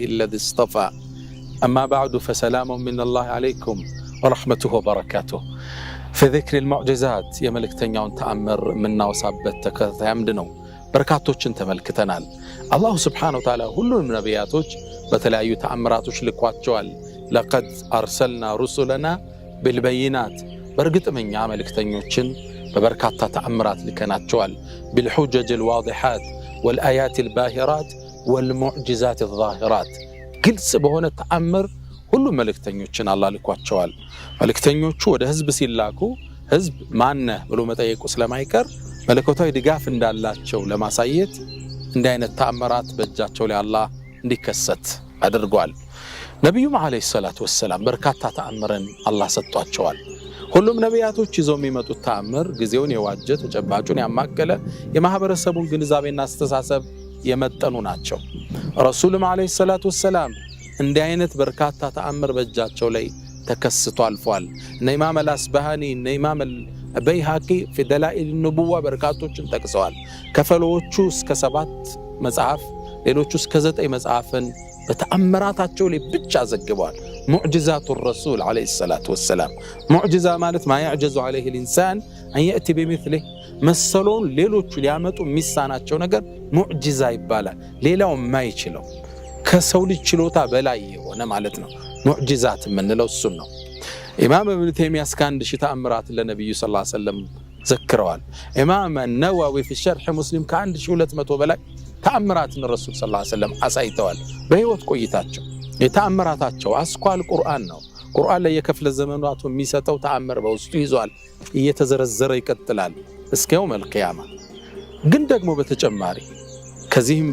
الذي اصطفى أما بعد فسلام من الله عليكم ورحمته وبركاته. في ذكر المعجزات يا ملك تنيون تأمر منا وصابت تكامدنو بركاتوچن ተመልክተናል። الله سبحانه وتعالى ሁሉንም ነቢያቶች በተለያዩ ተአምራቶች ልኳቸዋል። لقد أرسلنا رسلنا بالبينات በርግጥምኛ መልእክተኞችን በበርካታ ተአምራት ልከናቸዋል። بالحجج الواضحات والآيات الباهرات والمعجزات الظاهرات ግልጽ በሆነ ተአምር ሁሉ መልእክተኞችን አላህ ልኳቸዋል። መልእክተኞቹ ወደ ህዝብ ሲላኩ ህዝብ ማነህ ብሎ መጠየቁ ስለማይቀር መለኮታዊ ድጋፍ እንዳላቸው ለማሳየት እንዲህ አይነት ተአምራት በእጃቸው ላይ አላህ እንዲከሰት አድርጓል። ነብዩም አለይሂ ሰላቱ ወሰለም በርካታ ተአምርን አላህ ሰጥቷቸዋል። ሁሉም ነቢያቶች ይዘው የሚመጡት ተአምር ጊዜውን የዋጀ ተጨባጩን ያማከለ የማህበረሰቡን ግንዛቤና አስተሳሰብ የመጠኑ ናቸው። ረሱልም አለይሂ ሰላቱ ወሰለም እንዲህ አይነት በርካታ ተአምር በእጃቸው ላይ ተከስቶ አልፏል። እነ ኢማም አልአስባሃኒ እነ ኢማም አልበይሃቂ في دلائل النبوة በርካቶችን ጠቅሰዋል። ከፈሎቹ እስከ 7 መጽሐፍ ሌሎቹ እስከ 9 መጽሐፍን በተአምራታቸው ላይ ብቻ ዘግበዋል። ሙዕጂዛቱ الرسول عليه الصلاة والسلام ሙዕጂዛ ማለት ما يعجز عليه الإنسان أن يأتي بمثله መሰሎን ሌሎቹ ሊያመጡ የሚሳናቸው ነገር ሙዕጂዛ ይባላል። ሌላው የማይችለው ከሰው ልጅ ችሎታ በላይ የሆነ ማለት ነው። ሙዕጂዛት የምንለው እሱን ነው። ኢማም ኢብኑ ተይሚያ እስከ 1000 ተአምራት ለነብዩ ሰለላሁ ዐለይሂ ወሰለም ዘክረዋል። ኢማም ነዋዊ في شرح مسلم ከ1200 በላይ ተአምራትን ረሱል ሰለላሁ ዐለይሂ ወሰለም አሳይተዋል። በህይወት ቆይታቸው የተአምራታቸው አስኳል ቁርአን ነው። ቁርአን ላይ የከፍለ ዘመናቱ የሚሰጠው ተአምር በውስጡ ይዟል። እየተዘረዘረ ይቀጥላል እስከ የውመል ቂያማ። ግን ደግሞ በተጨማሪ ከዚህም